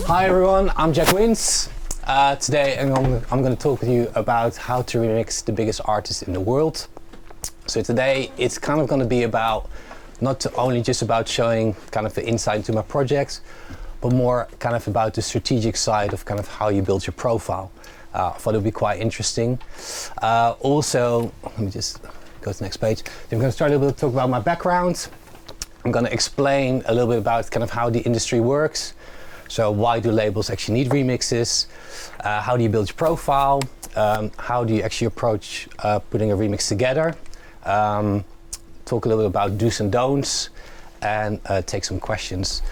Hi everyone, I'm Jack Wins. Today I'm going to talk with you about how to remix the biggest artists in the world. So today it's kind of going to be about not only just about showing kind of the insight into my projects, but more kind of about the strategic side of kind of how you build your profile. I thought it would be quite interesting. Also, let me just go to the next page. I'm going to start a little bit to talk about my background. I'm going to explain a little bit about kind of how the industry works. So why do labels actually need remixes? How do you build your profile? How do you actually approach putting a remix together? Talk a little bit about do's and don'ts, and take some questions.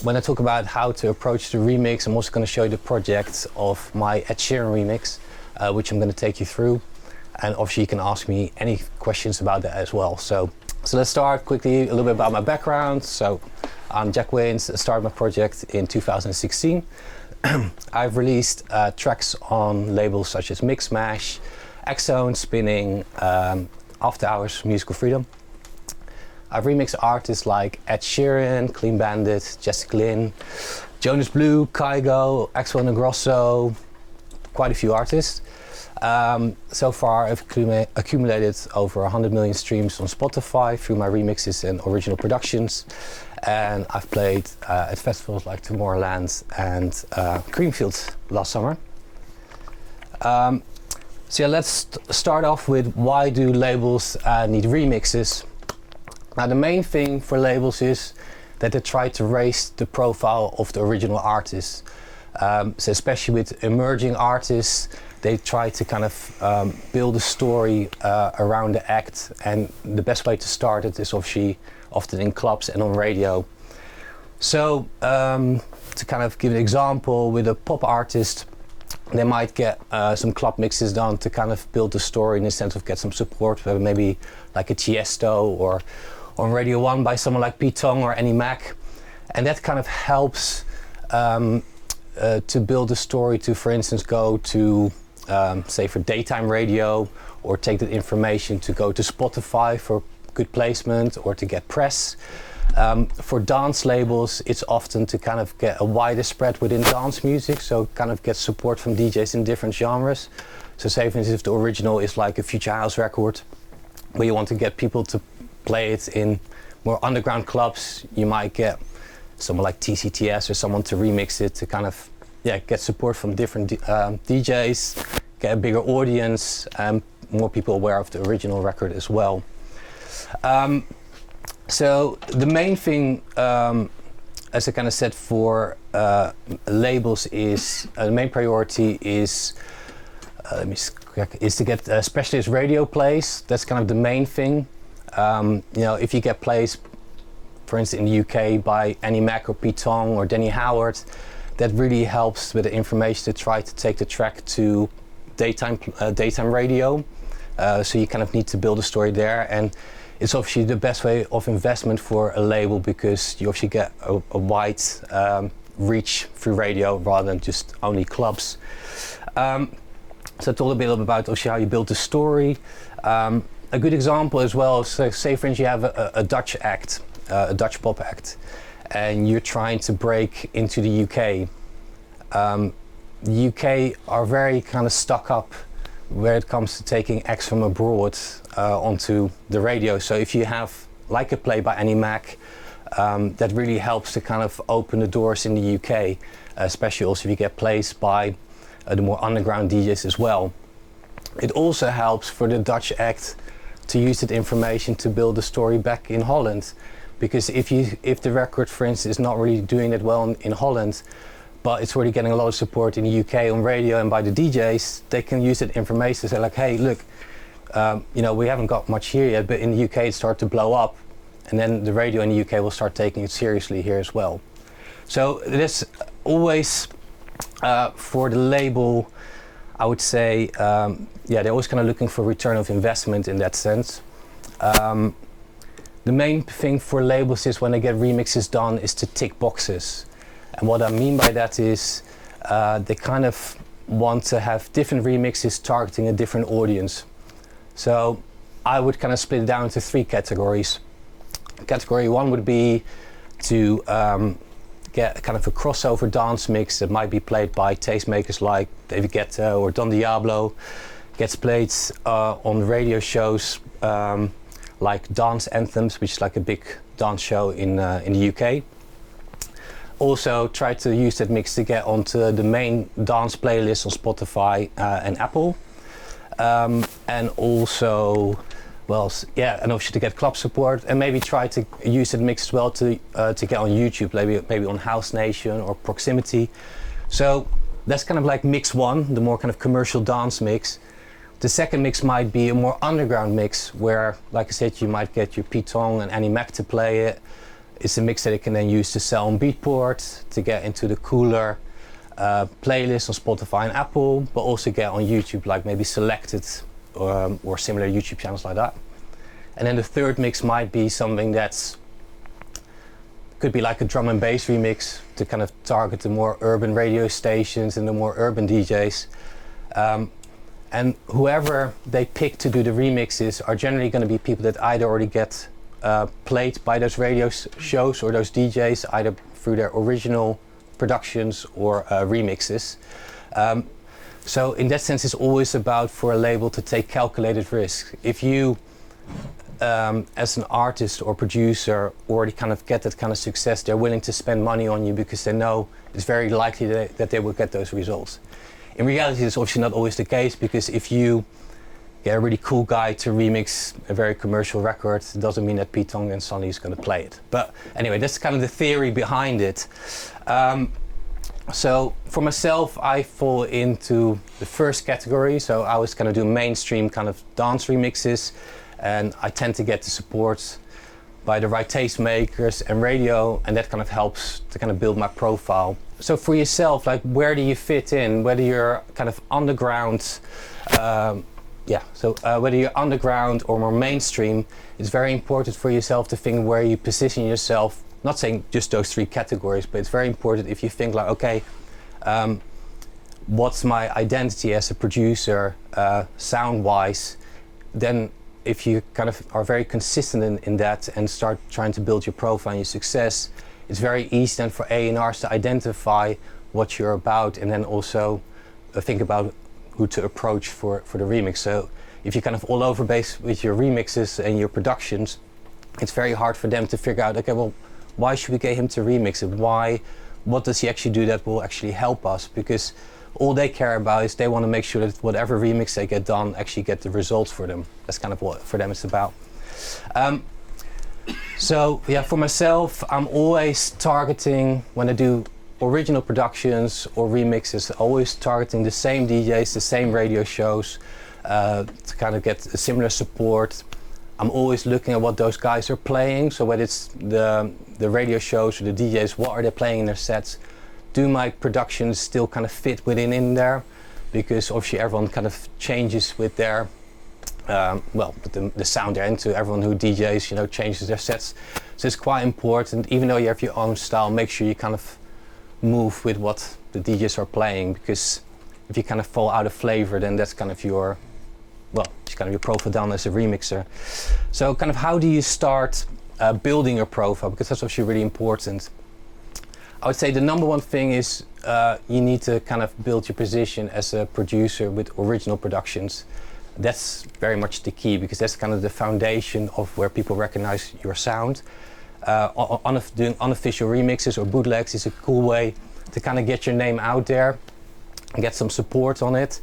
When I talk about how to approach the remix, I'm also going to show you the project of my Ed Sheeran remix, which I'm going to take you through. And obviously you can ask me any questions about that as well. So let's start quickly a little bit about my background. So I'm Jack Wins. I started my project in 2016. I've released tracks on labels such as Mix Mash, X-Zone, Spinning, After Hours, Musical Freedom. I've remixed artists like Ed Sheeran, Clean Bandit, Jessica Lynn, Jonas Blue, Kygo, Axwell Negrosso, quite a few artists. So far I've accumulated over 100 million streams on Spotify through my remixes and original productions. And I've played at festivals like Tomorrowland and Creamfields last summer. So yeah, let's start off with why do labels need remixes? Now the main thing for labels is that they try to raise the profile of the original artist. So especially with emerging artists, they try to kind of build a story around the act, and the best way to start it is obviously often in clubs and on radio. So to kind of give an example, with a pop artist, they might get some club mixes done to kind of build the story in the sense of get some support, maybe like a Tiesto, or on Radio 1 by someone like Pete Tong or Annie Mac. And that kind of helps to build a story to, for instance, go to, say for daytime radio, or take that information to go to Spotify for good placement or to get press. For dance labels, it's often to kind of get a wider spread within dance music, so kind of get support from DJs in different genres. So say for instance, if the original is like a future house record, where you want to get people to play it in more underground clubs, you might get someone like TCTS or someone to remix it to kind of get support from different DJs, get a bigger audience, and more people aware of the original record as well. So the main thing, as I kind of said, for labels is the main priority is to get specialist radio plays. That's kind of the main thing. You know, if you get plays, for instance, in the UK by Annie Mac or Pete Tong or Danny Howard, that really helps with the information to try to take the track to daytime radio. So you kind of need to build a story there, and it's obviously the best way of investment for a label, because you actually get a wide reach through radio rather than just only clubs. So I told a bit about obviously how you build the story. A good example as well, so say for instance you have a Dutch act, a Dutch pop act, and you're trying to break into the UK. The UK are very kind of stuck up where it comes to taking acts from abroad onto the radio. So if you have like a play by Annie Mac, that really helps to kind of open the doors in the UK, especially also if you get plays by the more underground DJs as well. It also helps for the Dutch act to use that information to build a story back in Holland, because if the record, for instance, is not really doing that well in Holland, but it's already getting a lot of support in the UK on radio and by the DJs, they can use that information to say like, hey, look, you know, we haven't got much here yet, but in the UK it started to blow up, and then the radio in the UK will start taking it seriously here as well. So there's always, for the label, I would say, they're always kind of looking for return of investment in that sense. The main thing for labels is when they get remixes done is to tick boxes. And what I mean by that is they kind of want to have different remixes targeting a different audience. So I would kind of split it down into three categories. Category 1 would be to get kind of a crossover dance mix that might be played by tastemakers like David Guetta or Don Diablo. Gets played on radio shows like Dance Anthems, which is like a big dance show in the UK. Also try to use that mix to get onto the main dance playlist on Spotify and Apple. And also, well, yeah, and obviously to get club support, and maybe try to use that mix as well to get on YouTube, maybe on House Nation or Proximity. So that's kind of like mix 1, the more kind of commercial dance mix. The second mix might be a more underground mix where, like I said, you might get your Pete Tong and Annie Mac to play it. It's a mix that you can then use to sell on Beatport, to get into the cooler playlist on Spotify and Apple, but also get on YouTube, like maybe Selected or similar YouTube channels like that. And then the third mix might be something that's could be like a drum and bass remix to kind of target the more urban radio stations and the more urban DJs. And whoever they pick to do the remixes are generally going to be people that either already get played by those radio shows or those DJs, either through their original productions or remixes. So in that sense, it's always about for a label to take calculated risks. If you, as an artist or producer, already kind of get that kind of success, they're willing to spend money on you because they know it's very likely that they will get those results. In reality, it's obviously not always the case, because if you get a really cool guy to remix a very commercial record, it doesn't mean that Pete Tong and Sonny is going to play it. But anyway, that's kind of the theory behind it. So for myself, I fall into the first category. So I was going to do mainstream kind of dance remixes, and I tend to get the support by the right tastemakers and radio, and that kind of helps to kind of build my profile. So for yourself, like, where do you fit in? Whether you're kind of underground, whether you're underground or more mainstream, it's very important for yourself to think where you position yourself. Not saying just those 3 categories, but it's very important if you think like, okay, what's my identity as a producer, sound-wise? Then if you kind of are very consistent in that and start trying to build your profile and your success, it's very easy then for A&Rs to identify what you're about, and then also think about who to approach for the remix. So if you're kind of all over base with your remixes and your productions, it's very hard for them to figure out, okay, well, why should we get him to remix it? What does he actually do that will actually help us? Because all they care about is they want to make sure that whatever remix they get done actually get the results for them. That's kind of what for them it's about. So yeah, for myself, I'm always targeting, when I do original productions or remixes, always targeting the same DJs, the same radio shows, to kind of get a similar support. I'm always looking at what those guys are playing. So whether it's the radio shows or the DJs, what are they playing in their sets? Do my productions still kind of fit in there? Because obviously everyone kind of changes with their the sound they're into. Everyone who DJs, changes their sets. So it's quite important, even though you have your own style, make sure you kind of move with what the DJs are playing, because if you kind of fall out of flavor, then that's kind of your profile down as a remixer. So kind of how do you start building your profile, because that's actually really important. I would say the number one thing is you need to kind of build your position as a producer with original productions. That's very much the key, because that's kind of the foundation of where people recognize your sound. Doing unofficial remixes or bootlegs is a cool way to kind of get your name out there and get some support on it.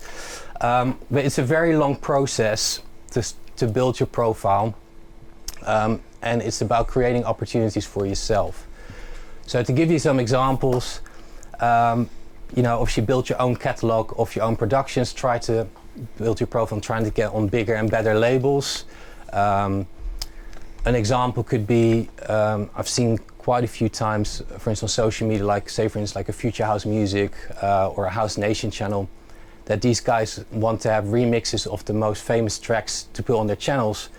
But it's a very long process to build your profile, and it's about creating opportunities for yourself. So to give you some examples, obviously build your own catalog of your own productions, try to build your profile and trying to get on bigger and better labels. An example could be, I've seen quite a few times, for instance, on social media, like say for instance like a Future House Music or a House Nation channel, that these guys want to have remixes of the most famous tracks to put on their channels.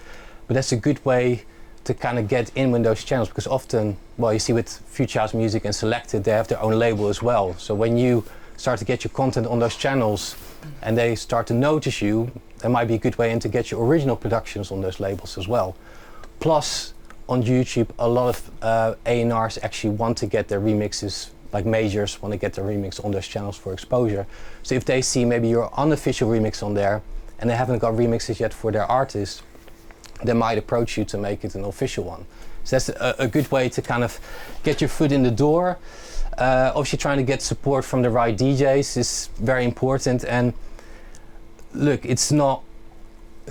But that's a good way to kind of get in with those channels, because often, well, you see with Future House Music and Selected, they have their own label as well. So when you start to get your content on those channels and they start to notice you, that might be a good way in to get your original productions on those labels as well. Plus, on YouTube, a lot of A&Rs actually want to get their remixes, like majors want to get their remix on those channels for exposure. So if they see maybe your unofficial remix on there and they haven't got remixes yet for their artists, they might approach you to make it an official one. So that's a good way to kind of get your foot in the door. Obviously trying to get support from the right DJs is very important, and look, it's not,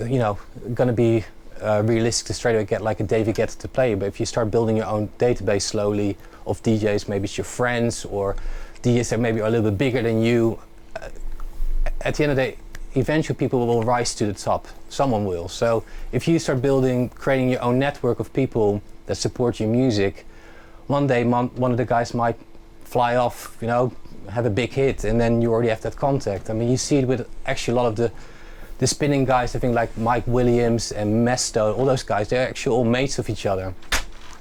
you know, going to be realistic to straight away get like a David Guetta to play, but if you start building your own database slowly of DJs, maybe it's your friends or DJs that maybe are a little bit bigger than you, at the end of the day, eventually people will rise to the top. Someone will. So if you start creating your own network of people that support your music, one day one of the guys might fly off, you know, have a big hit, and then you already have that contact. I mean, you see it with actually a lot of the spinning guys. I think like Mike Williams and Mesto, all those guys, they're actually all mates of each other.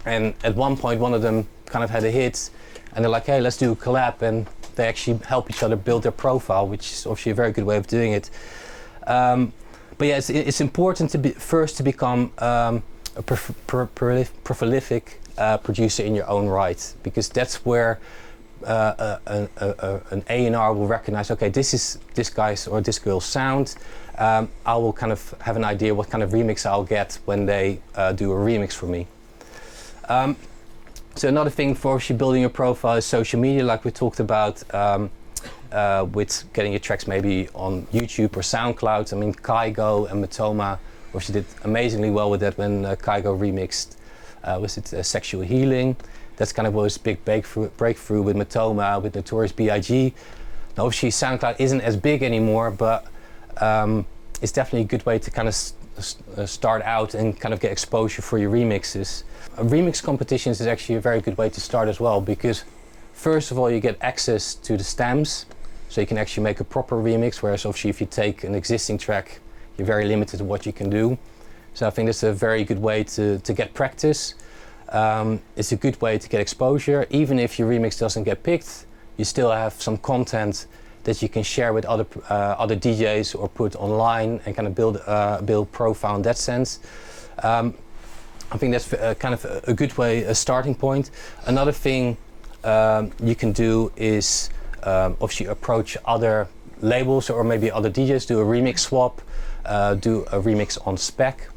And at one point, one of them kind of had a hit, and they're like, hey, let's do a collab, and they actually help each other build their profile, which is obviously a very good way of doing it. But yeah, it's important to first to become a prolific producer in your own right, because that's where an A&R will recognize, okay, this is this guy's or this girl's sound. I will kind of have an idea what kind of remix I'll get when they do a remix for me. So another thing for actually building your profile is social media, like we talked about with getting your tracks maybe on YouTube or SoundCloud. I mean, Kygo and Matoma obviously did amazingly well with that when Kygo remixed, was it Sexual Healing? That's kind of was big breakthrough with Matoma, with Notorious B.I.G. Now obviously SoundCloud isn't as big anymore, but it's definitely a good way to kind of start out and kind of get exposure for your remixes. Remix competitions is actually a very good way to start as well, because first of all you get access to the stems, so you can actually make a proper remix, whereas obviously if you take an existing track you're very limited to what you can do. So I think that's a very good way to get practice. It's a good way to get exposure. Even if your remix doesn't get picked, you still have some content that you can share with other DJs or put online and kind of build profile in that sense. I think that's kind of a good way, a starting point. Another thing you can do is obviously approach other labels or maybe other DJs, do a remix swap, do a remix on spec.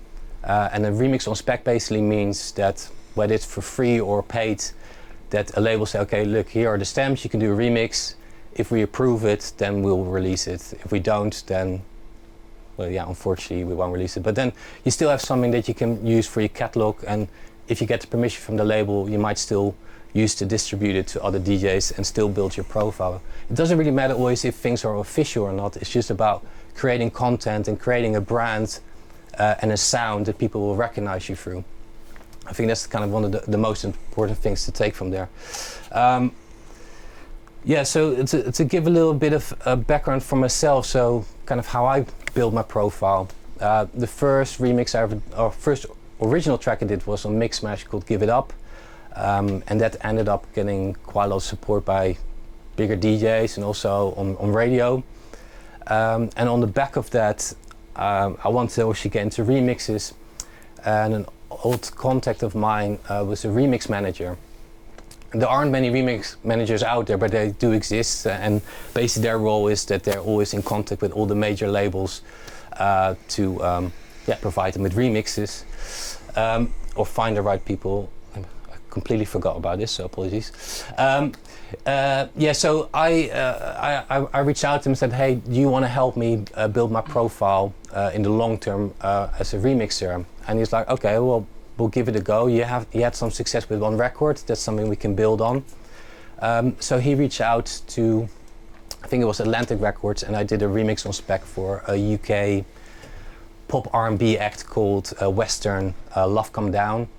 And a remix on spec basically means that whether it's for free or paid, that a label say, okay, look, here are the stems, you can do a remix. If we approve it, then we'll release it. If we don't, then, well, yeah, unfortunately, we won't release it. But then you still have something that you can use for your catalog, and if you get the permission from the label, you might still use to distribute it to other DJs and still build your profile. It doesn't really matter always if things are official or not. It's just about creating content and creating a brand and a sound that people will recognize you through. I think that's kind of one of the most important things to take from there. Yeah, so to give a little bit of background for myself, so kind of how I build my profile. The first remix or first original track I did was on Mixmash called Give It Up, and that ended up getting quite a lot of support by bigger DJs and also on radio. And on the back of that, I wanted to actually get into remixes, and an old contact of mine was a remix manager. There aren't many remix managers out there, but they do exist, and basically their role is that they're always in contact with all the major labels to provide them with remixes or find the right people. I completely forgot about this, so apologies. So I reached out to him and said, hey, do you want to help me build my profile in the long term as a remixer? And he's like, okay, well, we'll give it a go. You had some success with one record. That's something we can build on. So he reached out to, I think it was Atlantic Records, and I did a remix on spec for a UK pop R&B act called Western Love Come Down.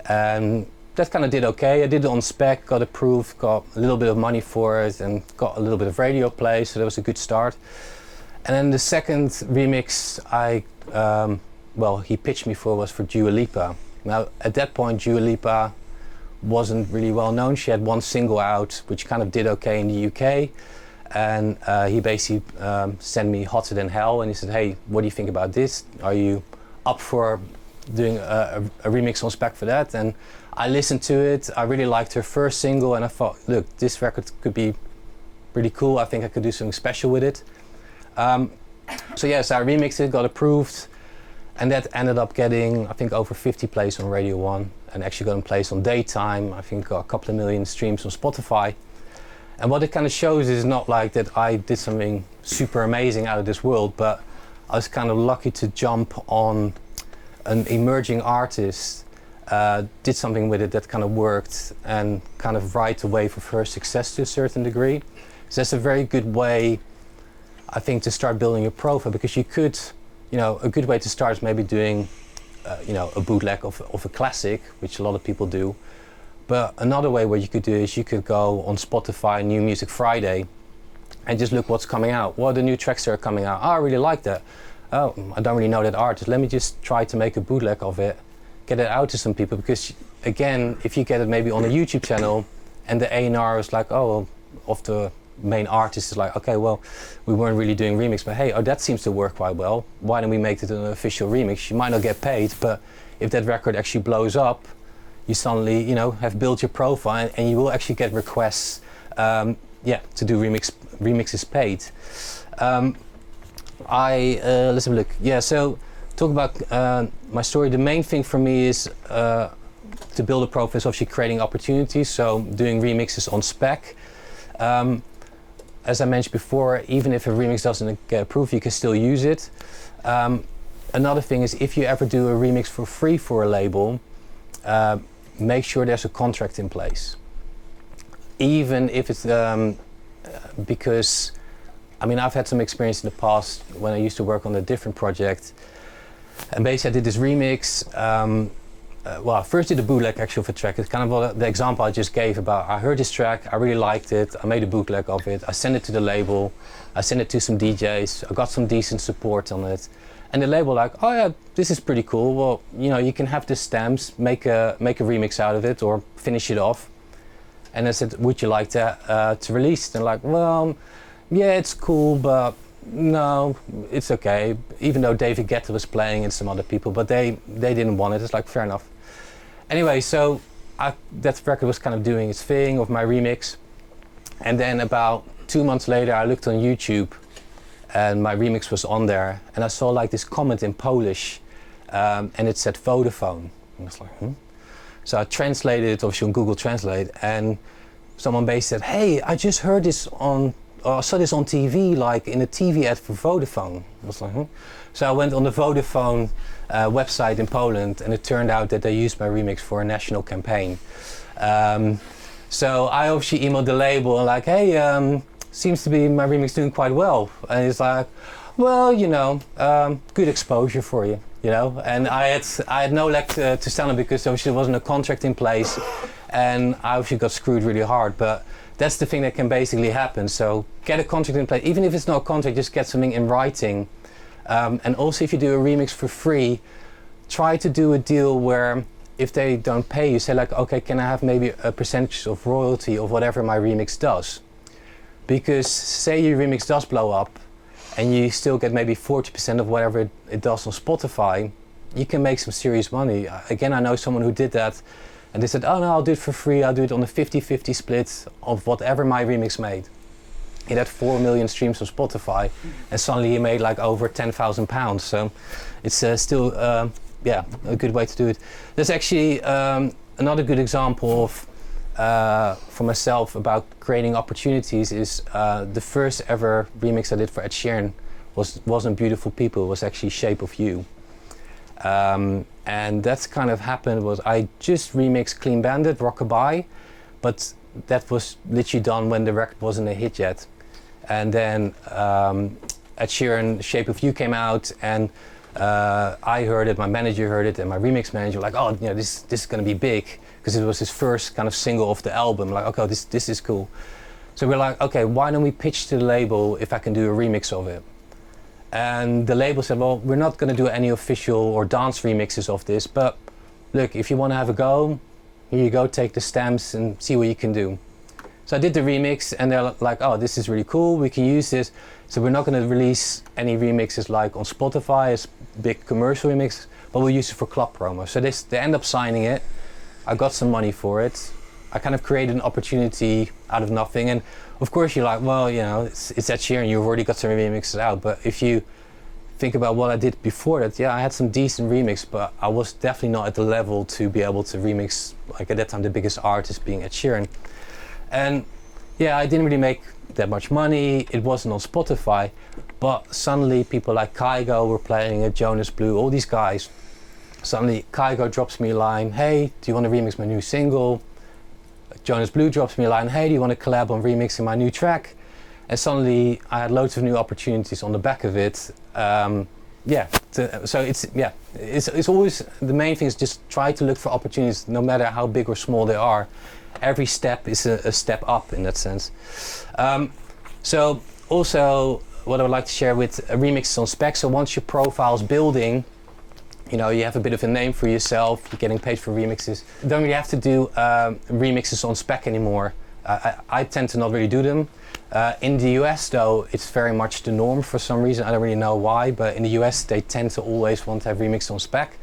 And that kind of did okay. I did it on spec, got approved, got a little bit of money for it, and got a little bit of radio play, so that was a good start. And then the second remix he pitched me for was for Dua Lipa. Now, at that point, Dua Lipa wasn't really well known. She had one single out, which kind of did okay in the UK. And he basically sent me Hotter Than Hell, and he said, hey, what do you think about this? Are you up for, doing a remix on spec for that, and I listened to it. I really liked her first single, and I thought, look, this record could be pretty cool. I think I could do something special with it. So yes, I remixed it, got approved, and that ended up getting, I think, over 50 plays on Radio 1, and actually got in place on Daytime. I think got a couple of million streams on Spotify. And what it kind of shows is not like that I did something super amazing out of this world, but I was kind of lucky to jump on an emerging artist, did something with it that kind of worked, and kind of ride the wave of her success to a certain degree. So that's a very good way, I think, to start building your profile, because you could, a good way to start is maybe doing, a bootleg of a classic, which a lot of people do. But another way what you could do is you could go on Spotify, New Music Friday, and just look what's coming out. What are the new tracks that are coming out? Oh, I really like that. Oh, I don't really know that artist. Let me just try to make a bootleg of it, get it out to some people. Because again, if you get it maybe on a YouTube channel, and the A&R is like, oh, of the main artist is like, okay, well, we weren't really doing remix, but hey, that seems to work quite well. Why don't we make it an official remix? You might not get paid, but if that record actually blows up, you suddenly, have built your profile, and you will actually get requests, to do remixes paid. Let's have a look. Yeah, so talk about my story. The main thing for me is to build a profile is obviously creating opportunities. So doing remixes on spec. As I mentioned before, even if a remix doesn't get approved, you can still use it. Another thing is, if you ever do a remix for free for a label, make sure there's a contract in place. Even if it's, because, I've had some experience in the past when I used to work on a different project, and basically I did this remix. I first did a bootleg actually of a track. It's kind of what the example I just gave about, I heard this track, I really liked it, I made a bootleg of it, I sent it to the label, I sent it to some DJs, I got some decent support on it. And the label like, oh yeah, this is pretty cool. Well, you can have the stamps, make a remix out of it, or finish it off. And I said, would you like that to release? And like, well, yeah, it's cool, but no, it's okay. Even though David Guetta was playing and some other people, but they didn't want it. It's like, fair enough. Anyway, so that record was kind of doing its thing of my remix. And then about 2 months later, I looked on YouTube, and my remix was on there, and I saw like this comment in Polish, and it said Vodafone. And I was like, So I translated it obviously on Google Translate, and someone basically said, hey, I just heard this I saw this on TV, like in a TV ad for Vodafone. I was like, So I went on the Vodafone website in Poland, and it turned out that they used my remix for a national campaign. So I obviously emailed the label and like, hey, seems to be my remix doing quite well. And he's like, well, good exposure for you, And I had no leg to stand on, because obviously there wasn't a contract in place, and I obviously got screwed really hard. But that's the thing that can basically happen. So get a contract in place, even if it's not a contract, just get something in writing. And also, if you do a remix for free, try to do a deal where if they don't pay you, say like, okay, can I have maybe a percentage of royalty of whatever my remix does? Because say your remix does blow up and you still get maybe 40% of whatever it does on Spotify, you can make some serious money. Again, I know someone who did that, and they said, oh no, I'll do it for free, I'll do it on a 50-50 split of whatever my remix made. He had 4 million streams on Spotify, and suddenly he made like over £10,000. So it's still, a good way to do it. There's actually another good example of, for myself, about creating opportunities is the first ever remix I did for Ed Sheeran wasn't Beautiful People, it was actually Shape of You. And that's kind of happened was I just remixed Clean Bandit, Rockabye, but that was literally done when the record wasn't a hit yet. And then Ed Sheeran, Shape of You came out, and I heard it, my manager heard it, and my remix manager were like, oh, this is going to be big, because it was his first kind of single of the album. Like, okay, this is cool. So we're like, okay, why don't we pitch to the label if I can do a remix of it? And the label said, well, we're not going to do any official or dance remixes of this, but look, if you want to have a go, here you go, take the stamps and see what you can do. So I did the remix, and they're like, oh, this is really cool, we can use this. So we're not going to release any remixes like on Spotify as big commercial remix, but we'll use it for club promo. So they end up signing it. I got some money for it. I kind of created an opportunity out of nothing. And of course you're like, well, you know, it's Ed Sheeran, you've already got some remixes out. But if you think about what I did before that, yeah, I had some decent remix, but I was definitely not at the level to be able to remix, like at that time, the biggest artist being Ed Sheeran. And yeah, I didn't really make that much money. It wasn't on Spotify, but suddenly people like Kygo were playing it, Jonas Blue, all these guys. Suddenly Kygo drops me a line, hey, do you want to remix my new single? Jonas Blue drops me a line, hey, do you want to collab on remixing my new track? And suddenly I had loads of new opportunities on the back of it. So it's always, the main thing is just try to look for opportunities, no matter how big or small they are. Every step is a step up in that sense. So also what I would like to share with remixes on spec. So once your profile's building, you know, you have a bit of a name for yourself, you're getting paid for remixes. You don't really have to do remixes on spec anymore. I tend to not really do them. In the US though, it's very much the norm for some reason. I don't really know why, but in the US they tend to always want to have remixes on spec.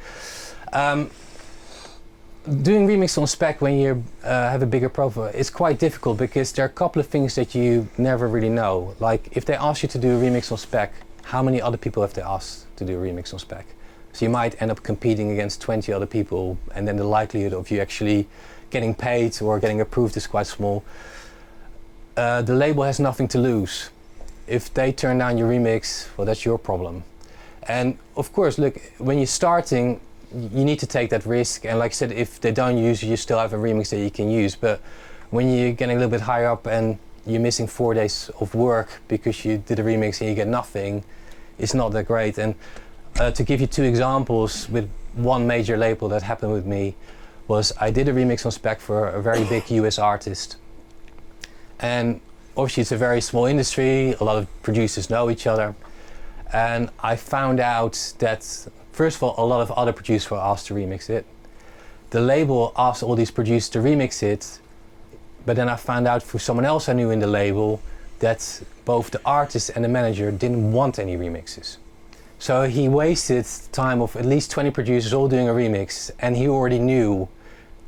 Doing remix on spec when you have a bigger profile is quite difficult because there are a couple of things that you never really know. Like if they ask you to do a remix on spec, how many other people have they asked to do a remix on spec? So you might end up competing against 20 other people, and then the likelihood of you actually getting paid or getting approved is quite small. The label has nothing to lose. If they turn down your remix, well, that's your problem. And of course, look, when you're starting, you need to take that risk. And like I said, if they don't use you, you still have a remix that you can use. But when you're getting a little bit higher up and you're missing 4 days of work because you did a remix and you get nothing, it's not that great. And to give you two examples with one major label that happened with me was I did a remix on spec for a very big US artist. And obviously it's a very small industry, a lot of producers know each other. And I found out that, first of all, a lot of other producers were asked to remix it. The label asked all these producers to remix it, but then I found out through someone else I knew in the label that both the artist and the manager didn't want any remixes. So he wasted time of at least 20 producers all doing a remix, and he already knew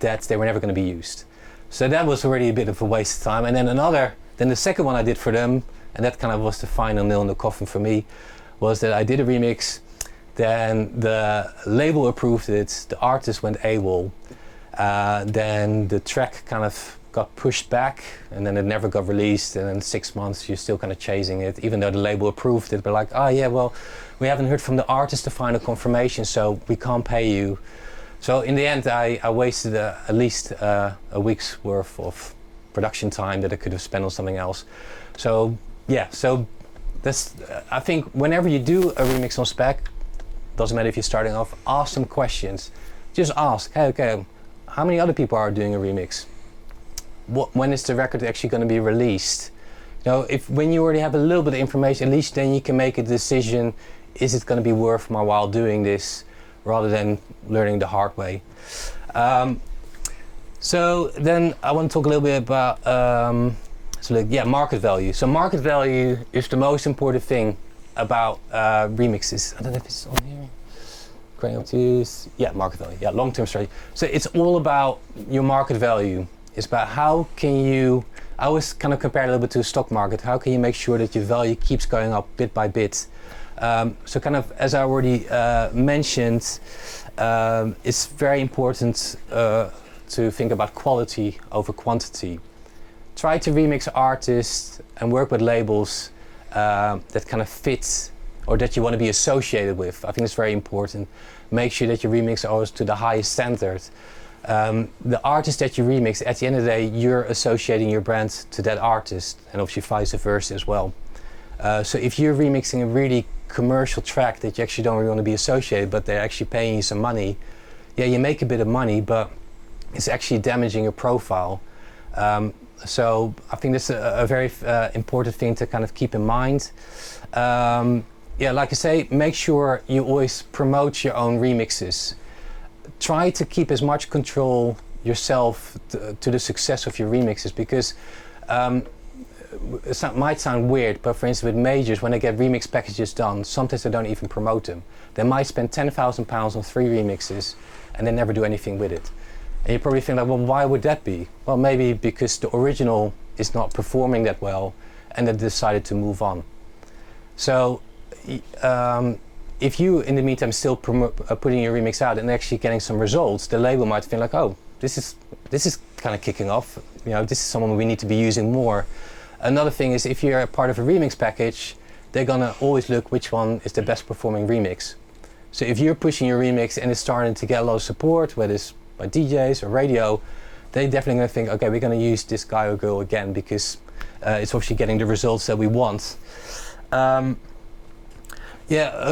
that they were never going to be used. So that was already a bit of a waste of time. And then the second one I did for them, and that kind of was the final nail in the coffin for me, was that I did a remix, then the label approved it, the artist went AWOL, then the track kind of got pushed back, and then it never got released, and in 6 months you're still kind of chasing it, even though the label approved it, but like, oh yeah, well, we haven't heard from the artist the final confirmation, so we can't pay you. So in the end I wasted at least a week's worth of production time that I could have spent on something else. So yeah, so that's, I think whenever you do a remix on spec, doesn't matter if you're starting off, ask some questions. Just ask, hey, okay, how many other people are doing a remix? When is the record actually going to be released? You know, when you already have a little bit of information, at least then you can make a decision, is it going to be worth my while doing this, rather than learning the hard way. So then I want to talk a little bit about market value. So market value is the most important thing about remixes. I don't know if it's on here. Going up to, yeah, market value, yeah, long-term strategy. So it's all about your market value. It's about how can you, I always kind of compare it a little bit to the stock market. How can you make sure that your value keeps going up bit by bit? So kind of, as I already mentioned, it's very important to think about quality over quantity. Try to remix artists and work with labels that kind of fit or that you want to be associated with. I think it's very important. Make sure that your remix are always to the highest standard. The artist that you remix, at the end of the day, you're associating your brand to that artist, and obviously vice versa as well. So if you're remixing a really commercial track that you actually don't really want to be associated, but they're actually paying you some money, yeah, you make a bit of money, but it's actually damaging your profile. So I think that's a very important thing to kind of keep in mind. Yeah, like I say, make sure you always promote your own remixes. Try to keep as much control yourself to the success of your remixes, because might sound weird, but for instance with majors, when they get remix packages done, sometimes they don't even promote them. They might spend £10,000 on 3 remixes and they never do anything with it. And you probably think like, well, why would that be? Well, maybe because the original is not performing that well and they decided to move on. So if you in the meantime still putting your remix out and actually getting some results, the label might think like, oh, this is kind of kicking off. You know, this is someone we need to be using more. Another thing is if you're a part of a remix package, they're gonna always look which one is the best performing remix. So if you're pushing your remix and it's starting to get a lot of support, whether it's by DJs or radio, they're definitely gonna think, okay, we're gonna use this guy or girl again because it's obviously getting the results that we want. Yeah,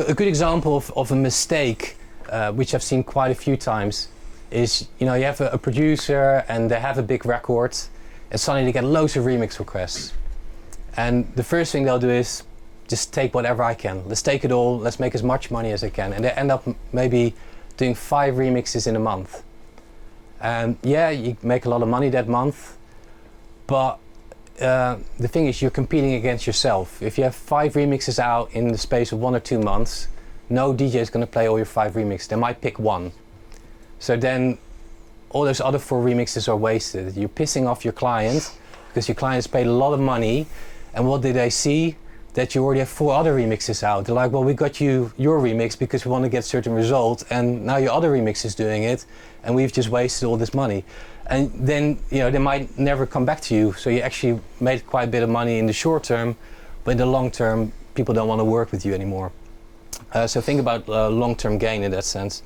a good example of a mistake, which I've seen quite a few times, is you have a producer and they have a big record and suddenly they get loads of remix requests. And the first thing they'll do is just take whatever I can. Let's take it all, let's make as much money as I can. And they end up maybe doing 5 remixes in a month. And yeah, you make a lot of money that month, but the thing is you're competing against yourself. If you have 5 remixes out in the space of 1 or 2 months, no DJ is going to play all your 5 remixes. They might pick 1. So then all those other 4 remixes are wasted. You're pissing off your client because your client's paid a lot of money, and what did they see? That you already have 4 other remixes out. They're like, well, we got you your remix because we want to get certain results, and now your other remix is doing it, and we've just wasted all this money. And then they might never come back to you. So you actually made quite a bit of money in the short term, but in the long term, people don't want to work with you anymore. So think about long-term gain in that sense.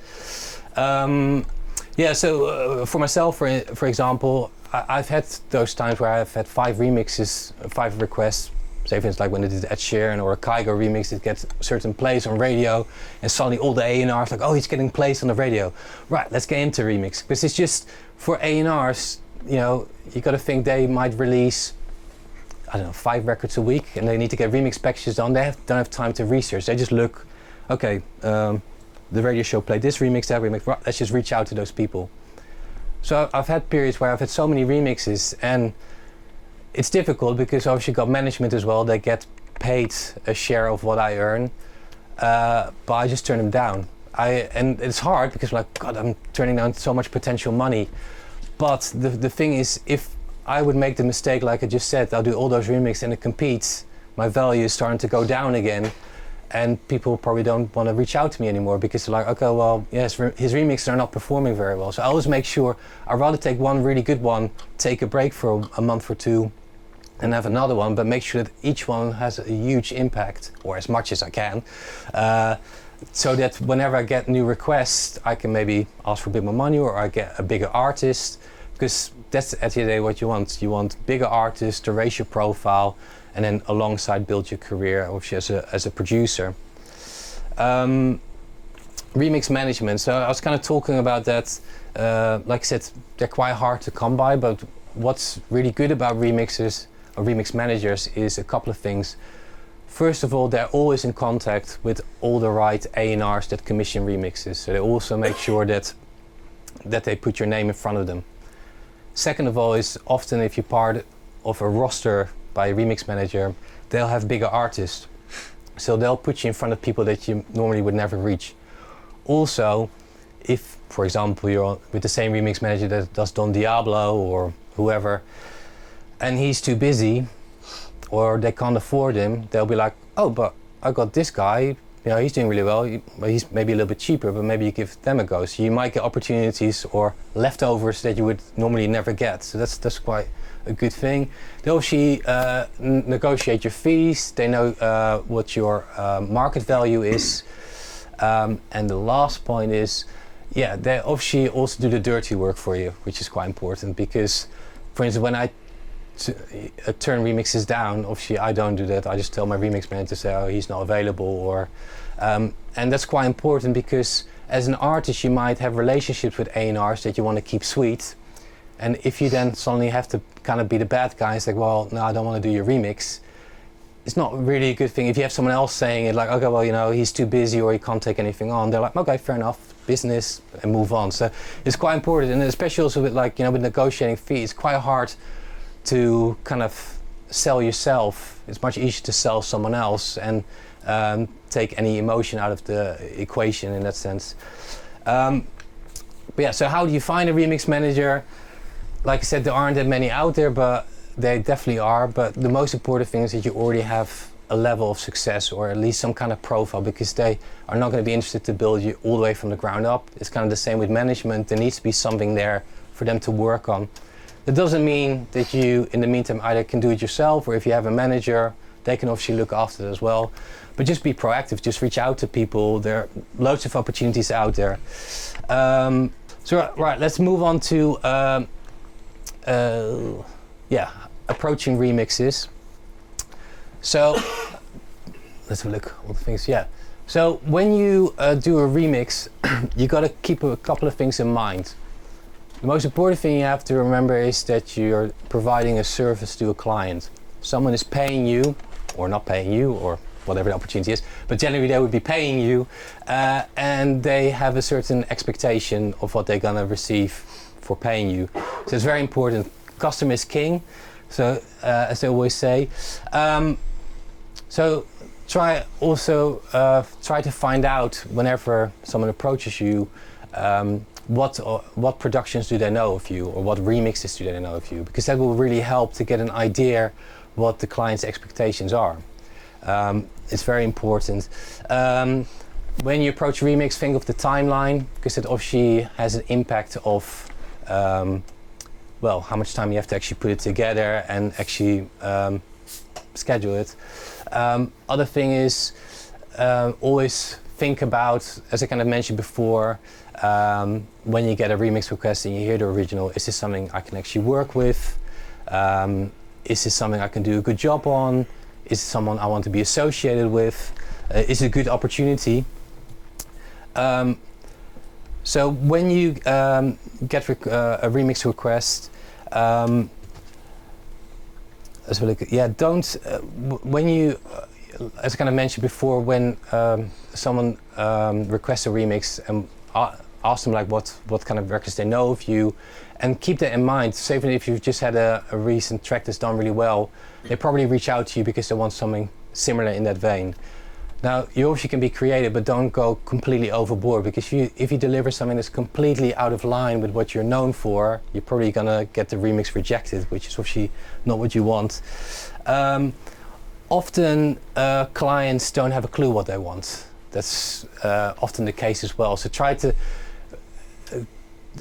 Yeah, so for myself, for example, I've had those times where I've had 5 remixes, 5 requests. Say for instance, like when it did Ed Sheeran or a Kygo remix, it gets certain plays on radio, and suddenly all the A&Rs like, oh, he's getting plays on the radio. Right, let's get into remix. Because it's just, for A&Rs, you got to think they might release, I don't know, 5 records a week, and they need to get remix packages on. They don't have time to research. They just look, okay, the radio show played this remix, that remix, right, let's just reach out to those people. So I've had periods where I've had so many remixes, and it's difficult because obviously got management as well. They get paid a share of what I earn, but I just turn them down. And it's hard because like, God, I'm turning down so much potential money. But the thing is, if I would make the mistake like I just said, I'll do all those remixes and it competes, my value is starting to go down again, and people probably don't want to reach out to me anymore because they're like, okay, well, yes, his remixes are not performing very well. So I always make sure I'd rather take one really good one, take a break for a month or 2, and have another one, but make sure that each one has a huge impact, or as much as I can, so that whenever I get new requests, I can maybe ask for a bit more money, or I get a bigger artist, because that's at the end of the day what you want. You want bigger artists to raise your profile, and then alongside build your career, obviously as a producer. Remix management. So I was kind of talking about that. Like I said, they're quite hard to come by, but what's really good about remixers or remix managers is a couple of things. First of all, they're always in contact with all the right A&Rs that commission remixes, so they also make sure that they put your name in front of them. Second of all is often if you're part of a roster by a remix manager, they'll have bigger artists, so they'll put you in front of people that you normally would never reach. Also, if for example you're with the same remix manager that does Don Diablo or whoever, and he's too busy or they can't afford him, they'll be like, oh, but I got this guy, he's doing really well, he's maybe a little bit cheaper, but maybe you give them a go. So you might get opportunities or leftovers that you would normally never get. So that's quite a good thing. They obviously negotiate your fees, they know what your market value is. And the last point is, yeah, they obviously also do the dirty work for you, which is quite important, because for instance, when I turn remixes down, obviously I don't do that. I just tell my remix manager to say, oh, he's not available, or and that's quite important because as an artist you might have relationships with A&Rs that you want to keep sweet, and if you then suddenly have to kind of be the bad guy and say, well, no, I don't want to do your remix, it's not really a good thing. If you have someone else saying it like, okay, well, he's too busy or he can't take anything on, they're like, okay, fair enough, business, and move on. So it's quite important, and especially also with with negotiating fees, it's quite hard to kind of sell yourself. It's much easier to sell someone else and take any emotion out of the equation in that sense. But yeah, so how do you find a remix manager? Like I said, there aren't that many out there, but they definitely are. But the most important thing is that you already have a level of success, or at least some kind of profile, because they are not going to be interested to build you all the way from the ground up. It's kind of the same with management. There needs to be something there for them to work on. That doesn't mean that you, in the meantime, either can do it yourself, or if you have a manager, they can obviously look after it as well. But just be proactive, just reach out to people. There are loads of opportunities out there. So right, let's move on to approaching remixes. So let's have a look at all the things. Yeah. So when you do a remix, you got to keep a couple of things in mind. The most important thing you have to remember is that you're providing a service to a client. Someone is paying you, or not paying you, or whatever the opportunity is, but generally they would be paying you, and they have a certain expectation of what they're gonna receive for paying you. So it's very important. Customer is king, so as they always say. So try to find out whenever someone approaches you, what productions do they know of you, or what remixes do they know of you, because that will really help to get an idea what the client's expectations are. It's very important. When you approach remix, think of the timeline, because it obviously has an impact of well, how much time you have to actually put it together and actually schedule it. Other thing is always think about, as I kind of mentioned before, when you get a remix request and you hear the original, is this something I can actually work with? Is this something I can do a good job on? Is it someone I want to be associated with? Is it a good opportunity? So when you get a remix request, when you, as I kind of mentioned before, when someone requests a remix, and ask them like what kind of records they know of you, and keep that in mind. So even if you've just had a recent track that's done really well, they probably reach out to you because they want something similar in that vein. Now, you obviously can be creative, but don't go completely overboard, because if you deliver something that's completely out of line with what you're known for, you're probably gonna get the remix rejected, which is obviously not what you want. Often clients don't have a clue what they want. That's often the case as well. So try to,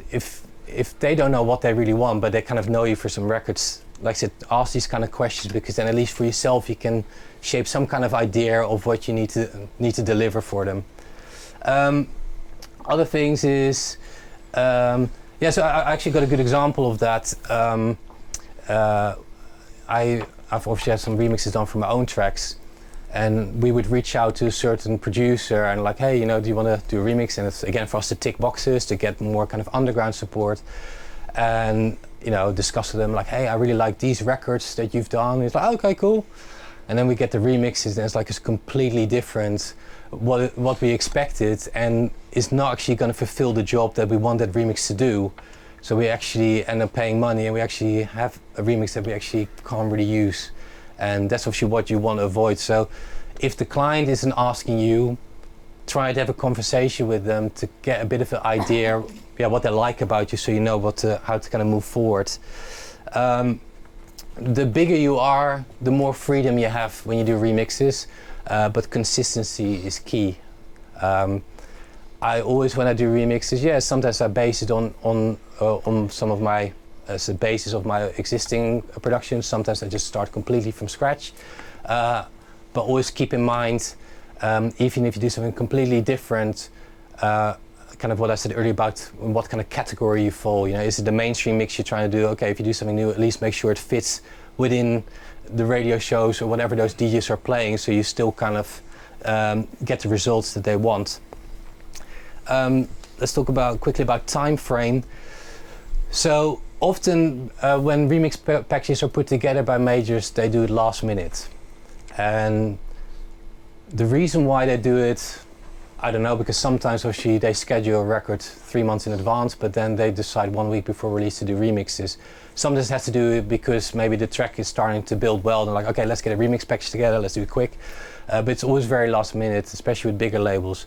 if they don't know what they really want, but they kind of know you for some records, like I said, ask these kind of questions, because then at least for yourself you can shape some kind of idea of what you need to deliver for them. Other things is, so I actually got a good example of that. I've obviously had some remixes done for my own tracks, and we would reach out to a certain producer and like, hey, do you want to do a remix? And it's again for us to tick boxes to get more kind of underground support, and discuss with them like, hey, I really like these records that you've done. And it's like, okay, cool. And then we get the remixes, and it's like it's completely different what we expected, and it's not actually going to fulfill the job that we want that remix to do. So we actually end up paying money, and we actually have a remix that we actually can't really use. And that's obviously what you want to avoid. So if the client isn't asking you, try to have a conversation with them to get a bit of an idea, what they like about you, so you know how to kind of move forward. The bigger you are, the more freedom you have when you do remixes, but consistency is key. I always, when I do remixes, sometimes I base it on some of my, as a basis of my existing productions. Sometimes I just start completely from scratch, but always keep in mind, even if you do something completely different, kind of what I said earlier about what kind of category you fall. Is it the mainstream mix you're trying to do? Okay, if you do something new, at least make sure it fits within the radio shows or whatever those DJs are playing, so you still kind of get the results that they want. Let's talk quickly about time frame. So often when remix packages are put together by majors, they do it last minute, and the reason why they do it, I don't know, because sometimes actually they schedule a record 3 months in advance, but then they decide 1 week before release to do remixes. Sometimes it has to do because maybe the track is starting to build well, and like, okay, let's get a remix package together, let's do it quick. But it's always very last minute, especially with bigger labels.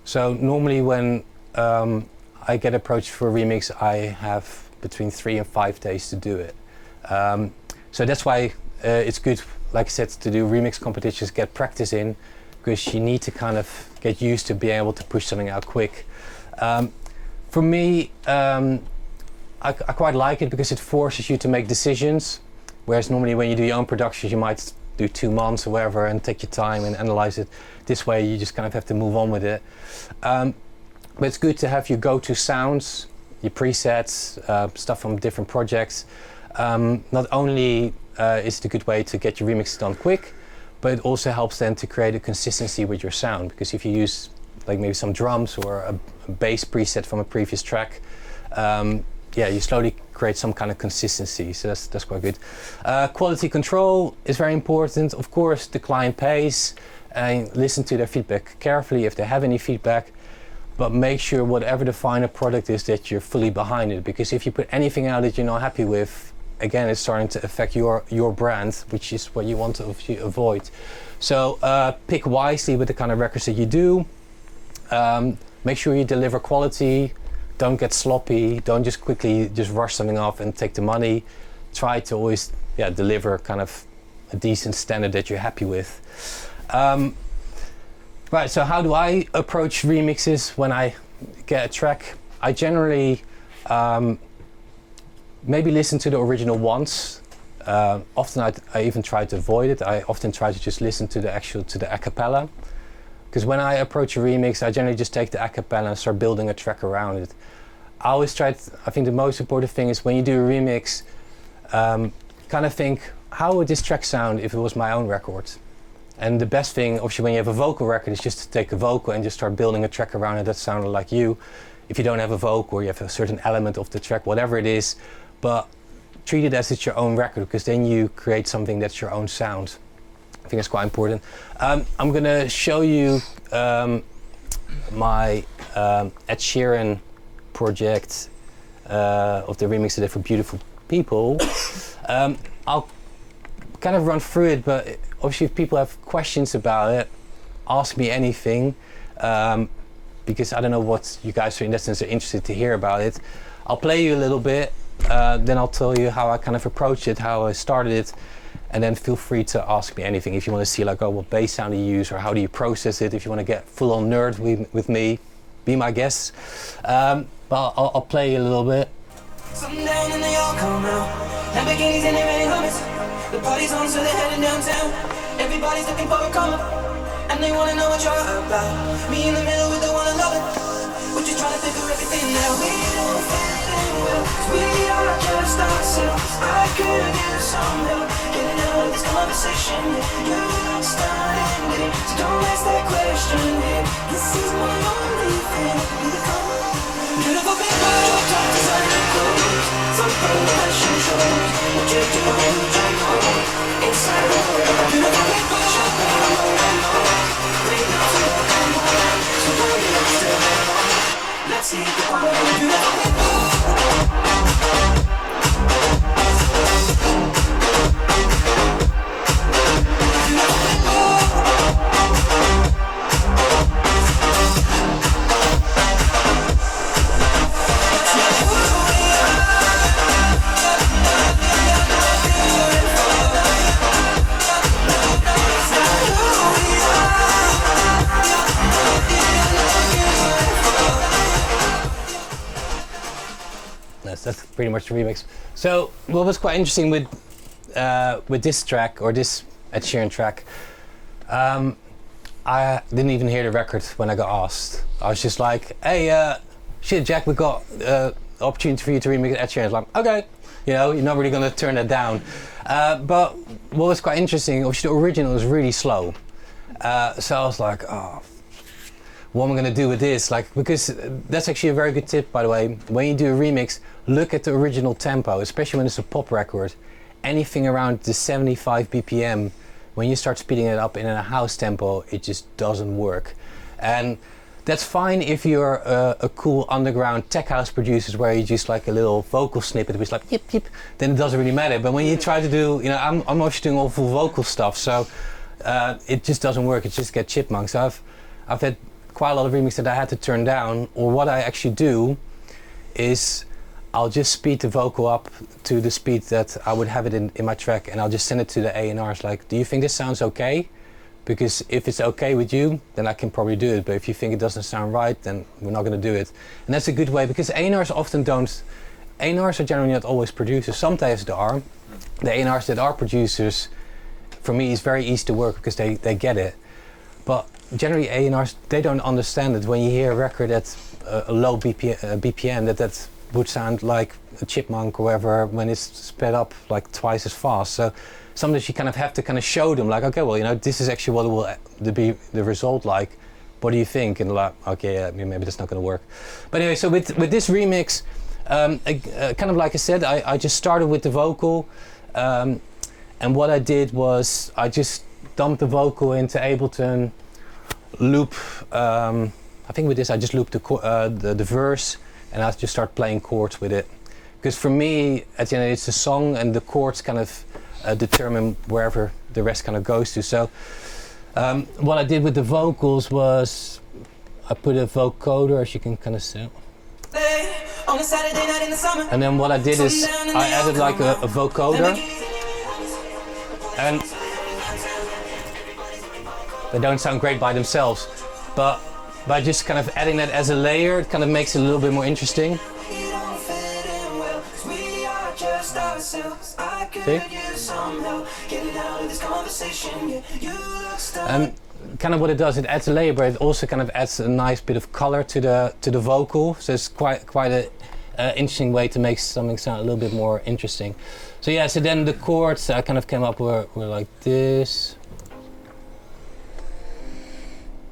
So normally when I get approached for a remix, I have between 3 and 5 days to do it. So that's why it's good, like I said, to do remix competitions, get practice in, because you need to kind of get used to being able to push something out quick. For me, I quite like it because it forces you to make decisions, whereas normally when you do your own productions you might do 2 months or whatever and take your time and analyze it. This way you just kind of have to move on with it. But it's good to have your go-to sounds, your presets, stuff from different projects. Not only is it a good way to get your remixes done quick, but it also helps then to create a consistency with your sound, because if you use like maybe some drums or a bass preset from a previous track, yeah, you slowly create some kind of consistency, so that's quite good. Quality control is very important. Of course, the client pays, and listen to their feedback carefully if they have any feedback, but make sure whatever the final product is that you're fully behind it, because if you put anything out that you're not happy with, again, it's starting to affect your brand, which is what you want to avoid. So pick wisely with the kind of records that you do. Make sure you deliver quality. Don't get sloppy. Don't just quickly just rush something off and take the money. Try to always deliver kind of a decent standard that you're happy with. Right, so how do I approach remixes when I get a track? I generally maybe listen to the original once. Often I even try to avoid it. I often try to just listen to the a cappella. Because when I approach a remix, I generally just take the a cappella and start building a track around it. I always try to, I think the most important thing is when you do a remix, kind of think, how would this track sound if it was my own record? And the best thing, obviously, when you have a vocal record, is just to take a vocal and just start building a track around it that sounded like you. If you don't have a vocal or you have a certain element of the track, whatever it is, but treat it as it's your own record, because then you create something that's your own sound. I think it's quite important. I'm gonna show you my Ed Sheeran project of the remix I did for Beautiful People. I'll kind of run through it, but obviously if people have questions about it, ask me anything, because I don't know what you guys, in that sense, are interested to hear about it. I'll play you a little bit, then I'll tell you how I kind of approached it, how I started it, and then feel free to ask me anything. If you want to see like, oh, what bass sound do you use, or how do you process it, if you want to get full on nerd with me, be my guest. But I'll play you a little bit. Sundown and they all come out. Lamborghinis and they're in hummus. The party's on, so they're heading downtown. Everybody's looking for a come up, and they wanna know what you're about. Me in the middle with the one I love it. We're just trying to figure everything out. We don't fit in well, 'cause we are just ourselves. I could use some help getting out of this conversation. You're not starting it, so don't ask that question here. This is my only thing. Beautiful people, top designer clothes, some fashion shows. What you do, inside the world. Beautiful people, shopping all waiting to come home. So don't get still, let's see the world. Beautiful people. That's pretty much the remix. So what was quite interesting with this track, or this Ed Sheeran track, I didn't even hear the record when I got asked. I was just like, hey, shit, Jack, we got opportunity for you to remix Ed Sheeran. I was like, okay, you know, you're not really gonna turn that down. But what was quite interesting, obviously the original was really slow. So I was like, oh, what am I gonna do with this? Like, because that's actually a very good tip, by the way. When you do a remix, look at the original tempo, especially when it's a pop record. Anything around the 75 BPM, when you start speeding it up in a house tempo, it just doesn't work. And that's fine if you're a cool underground tech house producer where you just like a little vocal snippet which is like yip yip, then it doesn't really matter. But when you try to do, you know, I'm mostly doing all full vocal stuff, so it just doesn't work. It just gets chipmunks. So I've had quite a lot of remixes that I had to turn down, or what I actually do is I'll just speed the vocal up to the speed that I would have it in my track, and I'll just send it to the A&Rs like, do you think this sounds okay? Because if it's okay with you, then I can probably do it, but if you think it doesn't sound right, then we're not going to do it. And that's a good way, because A&Rs often don't, A&Rs are generally not always producers. Sometimes they are. The A&Rs that are producers, for me, is very easy to work because they get it. But generally A&Rs, they don't understand it. When you hear a record at a low BPM, that would sound like a chipmunk or whatever when it's sped up like twice as fast. So sometimes you kind of have to kind of show them like, okay, well, you know, this is actually what it will be the result like. What do you think? And like, okay, yeah, maybe that's not going to work. But anyway, so with this remix, kind of like I said, I just started with the vocal, and what I did was I just dumped the vocal into Ableton, loop. I think with this I just looped the verse, and I just start playing chords with it. Because for me, at the end, it's a song, and the chords kind of determine wherever the rest kind of goes to. So what I did with the vocals was I put a vocoder, as you can kind of see. And then what I did is I added like a vocoder, and they don't sound great by themselves, but by just kind of adding that as a layer, it kind of makes it a little bit more interesting. See? And kind of what it does, it adds a layer, but it also kind of adds a nice bit of color to the vocal. So it's quite a interesting way to make something sound a little bit more interesting. So yeah, so then the chords I kind of came up were like this.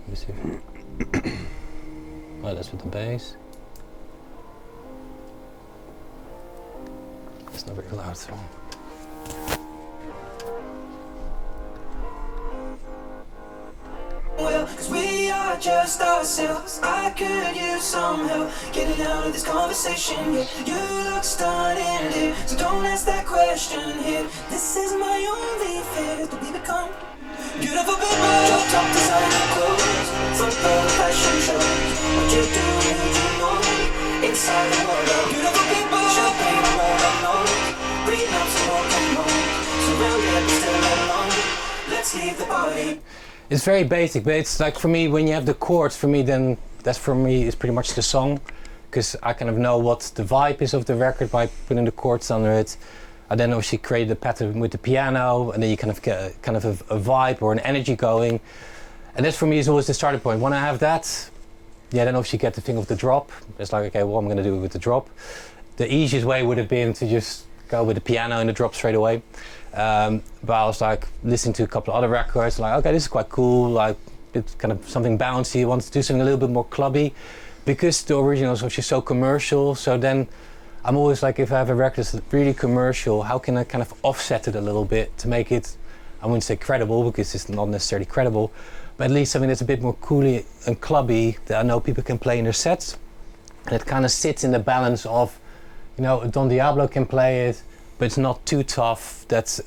Let me see. Oh, that's with the bass. It's not very loud. So. Well, 'cause we are just ourselves. I could use some help getting out of this conversation. Yeah, you look stunning, dear, so don't ask that question here. This is my only fear, that we become beautiful people. Drop top designer clothes, front row fashion shows. What you do, you know, inside the world of beautiful people. Champagne on all I know, breathe out some more home. Surrounded but still alone. Let's leave the party. It's very basic, but it's like for me, when you have the chords, for me, then that's for me is pretty much the song, because I kind of know what the vibe is of the record by putting the chords under it. I then obviously create the pattern with the piano, and then you kind of get a vibe or an energy going, and this for me is always the starting point. When I have that, yeah, then obviously you get the thing of the drop. It's like, okay, well, I'm going to do it with the drop. The easiest way would have been to just go with the piano and the drop straight away. But I was like listening to a couple of other records, like, okay, this is quite cool, like it's kind of something bouncy. I want to do something a little bit more clubby, because the original is actually so commercial. So then I'm always like, if I have a record that's really commercial, how can I kind of offset it a little bit to make it, I wouldn't say credible, because it's not necessarily credible, but at least something that's a bit more cool and clubby that I know people can play in their sets. And it kind of sits in the balance of, you know, Don Diablo can play it, but it's not too tough that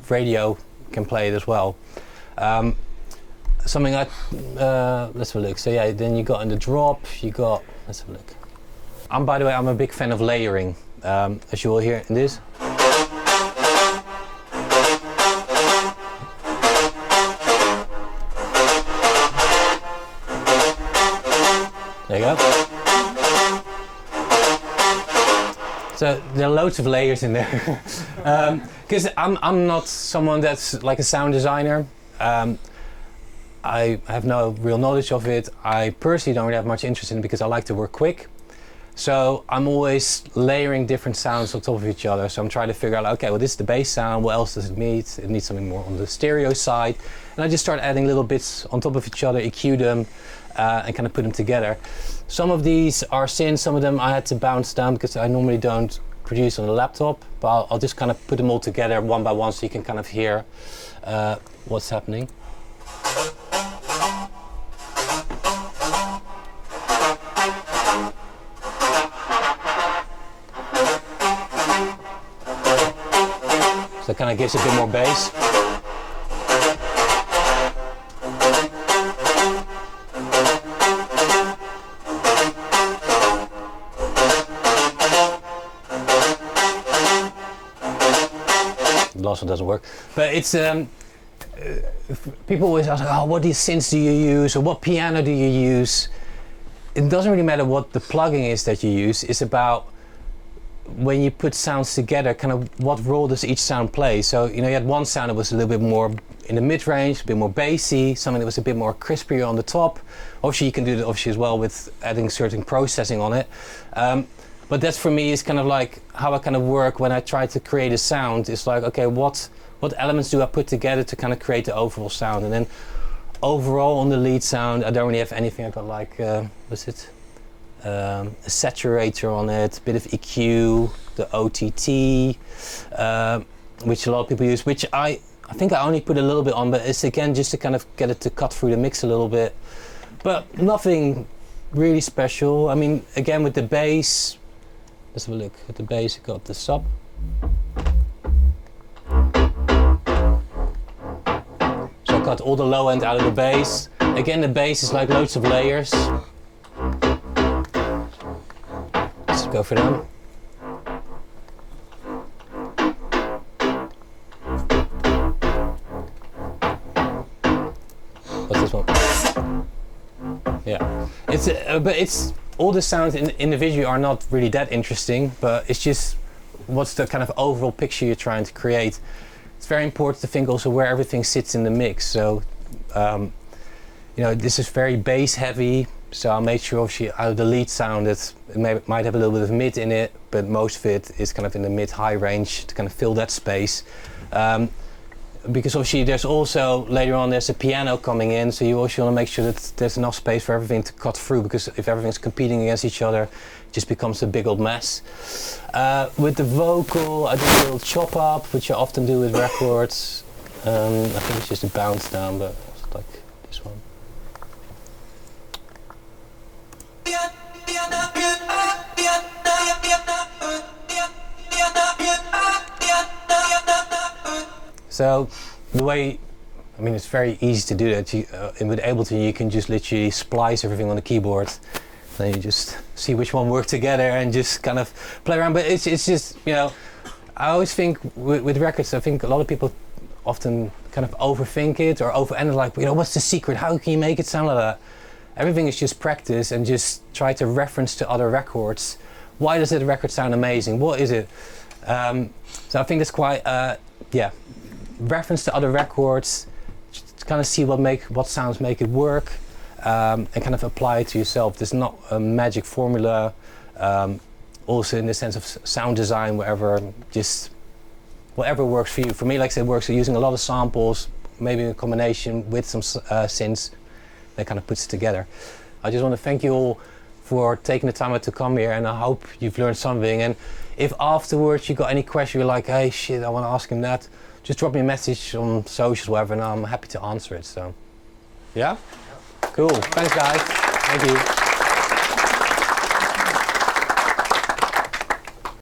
radio can play it as well. Something like, let's have a look. So yeah, then you got in the drop, you got, let's have a look. By the way, I'm a big fan of layering, as you will hear in this. There you go. So there are loads of layers in there, because I'm not someone that's like a sound designer. I have no real knowledge of it. I personally don't really have much interest in it because I like to work quick. So I'm always layering different sounds on top of each other. So I'm trying to figure out, okay, well, this is the bass sound. What else does it need? It needs something more on the stereo side. And I just start adding little bits on top of each other, EQ them, and kind of put them together. Some of these are synths, some of them I had to bounce down because I normally don't produce on a laptop, but I'll just kind of put them all together one by one so you can kind of hear what's happening. So it kind of gives a bit more bass. The last one doesn't work, but it's people always ask, oh, what synths do you use, or what piano do you use? It doesn't really matter what the plugin is that you use. It's about when you put sounds together, kind of what role does each sound play. So, you know, you had one sound that was a little bit more in the mid-range, a bit more bassy, something that was a bit more crispier on the top. Obviously you can do that obviously as well with adding certain processing on it. But that's for me is kind of like how I kind of work when I try to create a sound. It's like, okay, what elements do I put together to kind of create the overall sound? And then overall on the lead sound, I don't really have anything. I got like, what's it? A saturator on it, a bit of EQ, the OTT, which a lot of people use, which I think I only put a little bit on, but it's again just to kind of get it to cut through the mix a little bit. But nothing really special. I mean, again with the bass, let's have a look at the bass. I got the sub. So I cut all the low end out of the bass. Again, the bass is like loads of layers. Let's go for them. What's this one? Yeah, it's but it's all the sounds individually are not really that interesting, but it's just what's the kind of overall picture you're trying to create. It's very important to think also where everything sits in the mix. So you know, this is very bass heavy, so I made sure obviously out of the lead sound it might have a little bit of mid in it, but most of it is kind of in the mid-high range to kind of fill that space. Because obviously there's also, later on there's a piano coming in, so you also want to make sure that there's enough space for everything to cut through, because if everything's competing against each other, it just becomes a big old mess. With the vocal, I do a little chop up, which I often do with records. I think it's just a bounce down, but it's like this one. So the way, I mean, it's very easy to do that. With Ableton, you can just literally splice everything on the keyboard. Then you just see which one work together and just kind of play around. But it's just, you know, I always think with records, I think a lot of people often kind of overthink it or overanalyze, like, you know, what's the secret? How can you make it sound like that? Everything is just practice and just try to reference to other records. Why does the record sound amazing? What is it? So I think that's quite, yeah. Reference to other records, to kind of see what sounds make it work, and kind of apply it to yourself. There's not a magic formula, also in the sense of sound design, just whatever works for you. For me, like I said, it works using a lot of samples, maybe in combination with some synths, that kind of puts it together. I just want to thank you all for taking the time out to come here, and I hope you've learned something. And if afterwards you got any question, you're like, hey shit, I want to ask him that, just drop me a message on socials, whatever, and I'm happy to answer it. So, yeah? Cool. Thanks, guys. Thank you.